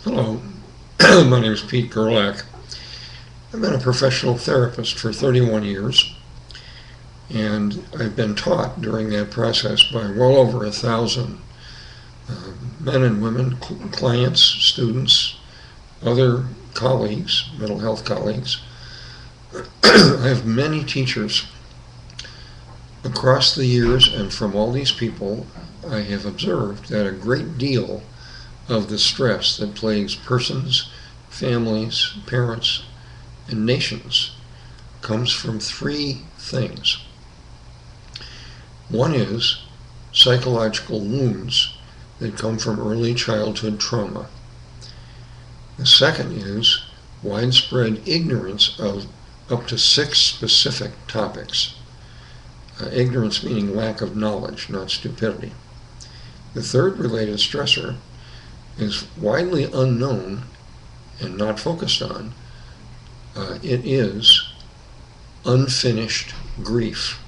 Hello, my name is Pete Gerlach. I've been a professional therapist for 31 years, and I've been taught during that process by well over 1,000 men and women, clients, students, other colleagues, mental health colleagues. I have many teachers across the years, and from all these people, I have observed that a great deal of the stress that plagues persons, families, parents, and nations comes from three things. One is psychological wounds that come from early childhood trauma. The second is widespread ignorance of up to 6 specific topics. Ignorance meaning lack of knowledge, not stupidity. The third related stressor is widely unknown and not focused on. It is unfinished grief.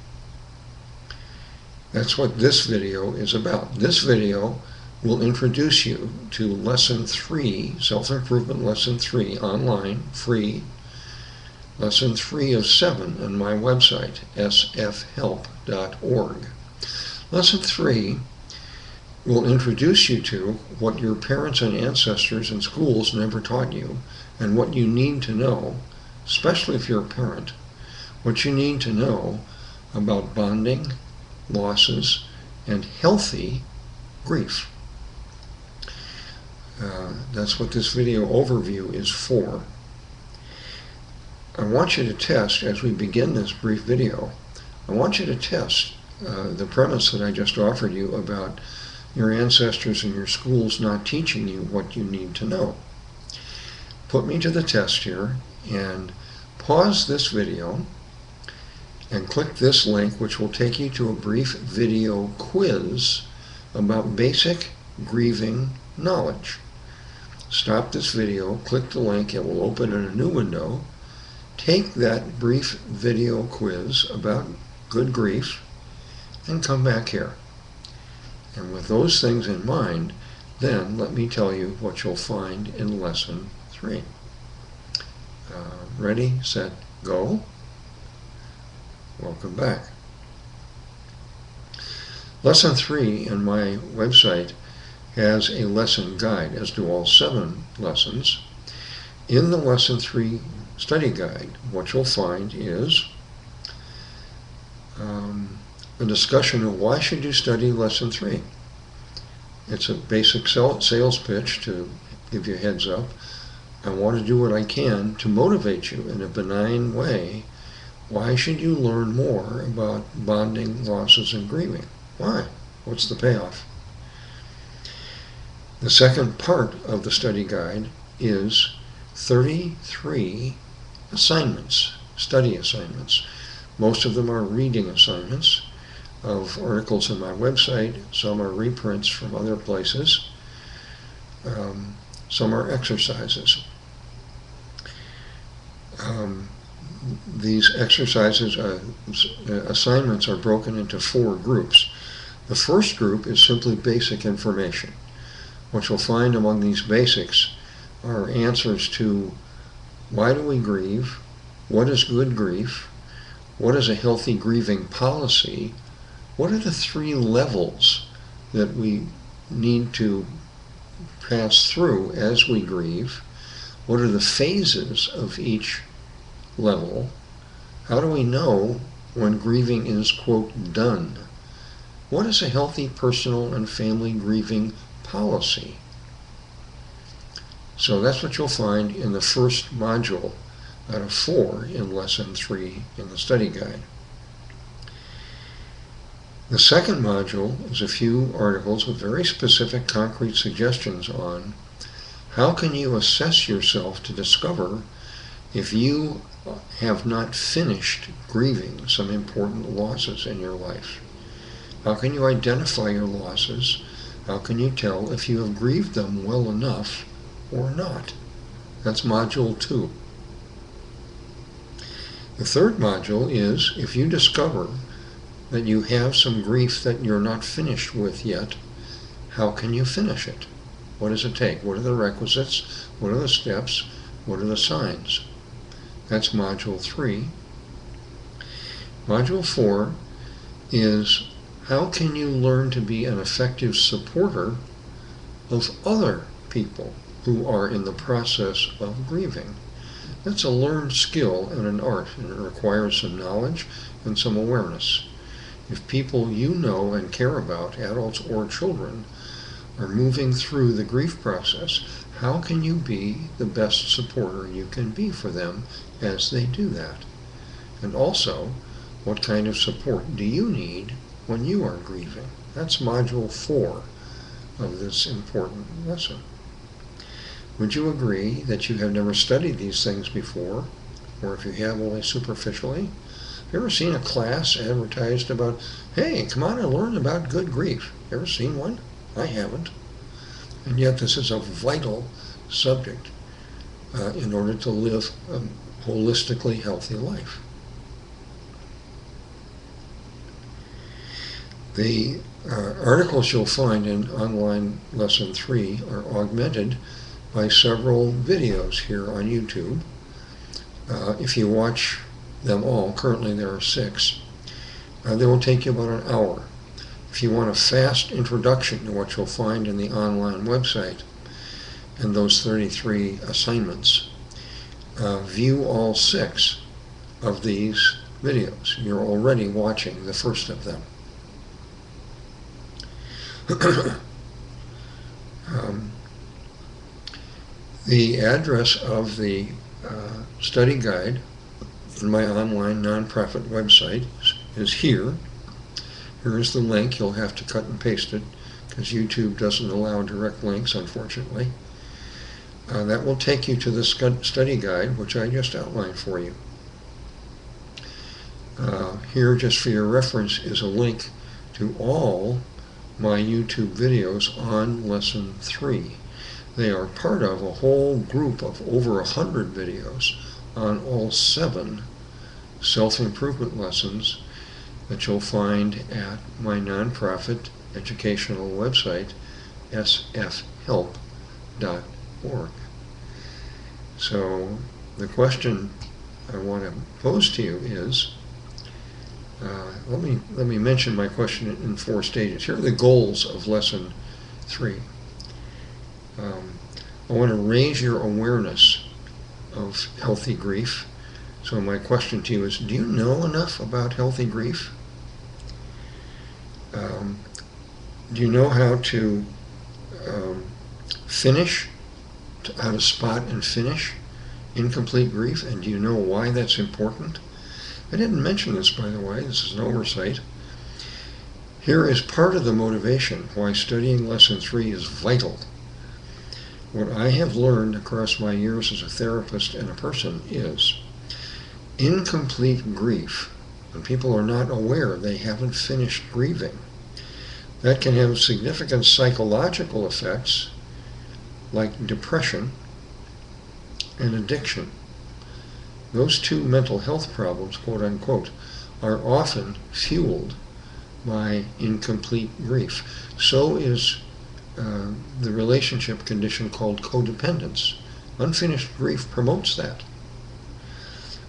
That's what this video is about. This video will introduce you to Lesson 3, Self-Improvement Lesson 3, online, free. Lesson 3 of 7 on my website, sfhelp.org. Lesson 3 will introduce you to what your parents and ancestors and schools never taught you, and what you need to know, especially if you're a parent, what you need to know about bonding, losses, and healthy grief. That's what this video overview is for. I want you to test, as we begin this brief video, I want you to test the premise that I just offered you about your ancestors and your schools not teaching you what you need to know. Put me to the test here and pause this video and click this link, which will take you to a brief video quiz about basic grieving knowledge. Stop this video, click the link, it will open in a new window. Take that brief video quiz about good grief and come back here. And with those things in mind, then let me tell you what you'll find in Lesson 3. Ready, set, go. Welcome back. Lesson 3 in my website has a lesson guide, as do all 7 lessons. In the Lesson 3 study guide, what you'll find is a discussion of why should you study Lesson 3. It's a basic sales pitch to give you a heads up. I want to do what I can to motivate you in a benign way. Why should you learn more about bonding, losses, and grieving? Why? What's the payoff? The second part of the study guide is 33 assignments, study assignments. Most of them are reading assignments of articles on my website. Some are reprints from other places. Some are exercises. These exercises, assignments are broken into 4 groups. The first group is simply basic information. What you'll find among these basics are answers to why do we grieve, what is good grief, what is a healthy grieving policy, what are the 3 levels that we need to pass through as we grieve, what are the phases of each level, how do we know when grieving is, quote, done, what is a healthy personal and family grieving policy. So that's what you'll find in the first module out of 4 in Lesson 3 in the study guide. The second module is a few articles with very specific concrete suggestions on how can you assess yourself to discover if you have not finished grieving some important losses in your life. How can you identify your losses? How can you tell if you have grieved them well enough or not? That's module 2. The third module is if you discover that you have some grief that you're not finished with yet, how can you finish it? What does it take? What are the requisites? What are the steps? What are the signs? That's Module 3. Module 4 is how can you learn to be an effective supporter of other people who are in the process of grieving. That's a learned skill and an art, and it requires some knowledge and some awareness. If people you know and care about, adults or children, are moving through the grief process, how can you be the best supporter you can be for them as they do that? And also, what kind of support do you need when you are grieving? That's Module 4 of this important lesson. Would you agree that you have never studied these things before, or if you have, only superficially? Have you ever seen a class advertised about, hey, come on and learn about good grief? Ever seen one? I haven't. And yet this is a vital subject in order to live a holistically healthy life. The articles you'll find in online lesson 3 are augmented by several videos here on YouTube. If you watch them all, currently there are 6, they will take you about an hour. If you want a fast introduction to what you'll find in the online website and those 33 assignments, view all 6 of these videos. You're already watching the first of them. The address of the study guide in my online nonprofit website is here. Here is the link. You'll have to cut and paste it because YouTube doesn't allow direct links, unfortunately. That will take you to the study guide, which I just outlined for you. Here, just for your reference, is a link to all my YouTube videos on Lesson 3. They are part of a whole group of over 100 videos on all 7 self-improvement lessons that you'll find at my nonprofit educational website, sfhelp.org. So the question I want to pose to you is, let me mention my question in 4 stages. Here are the goals of Lesson 3. I want to raise your awareness of healthy grief. So my question to you is, do you know enough about healthy grief? Do you know how to how to spot and finish incomplete grief? And do you know why that's important? I didn't mention this, by the way. This is an oversight. Here is part of the motivation why studying Lesson 3 is vital. What I have learned across my years as a therapist and a person is incomplete grief, when people are not aware they haven't finished grieving, that can have significant psychological effects like depression and addiction. Those 2 mental health problems, quote unquote, are often fueled by incomplete grief. So is the relationship condition called codependence. Unfinished grief promotes that.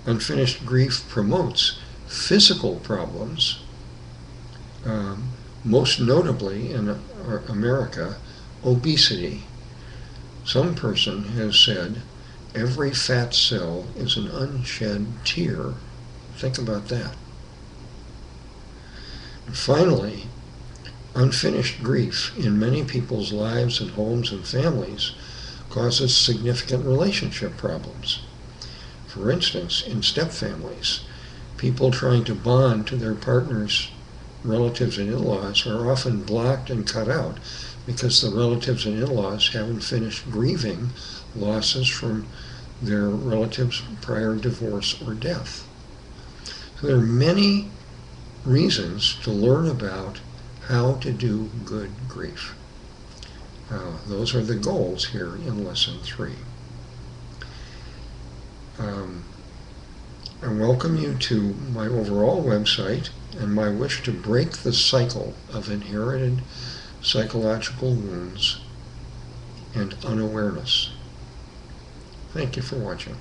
Unfinished grief promotes physical problems, most notably in America, obesity. Some person has said, every fat cell is an unshed tear. Think about that. And finally, unfinished grief in many people's lives and homes and families causes significant relationship problems. For instance, in step-families, people trying to bond to their partners, relatives and in-laws are often blocked and cut out because the relatives and in-laws haven't finished grieving losses from their relatives' prior divorce or death. So there are many reasons to learn about how to do good grief. Those are the goals here in Lesson 3. I welcome you to my overall website and my wish to break the cycle of inherited psychological wounds and unawareness. Thank you for watching.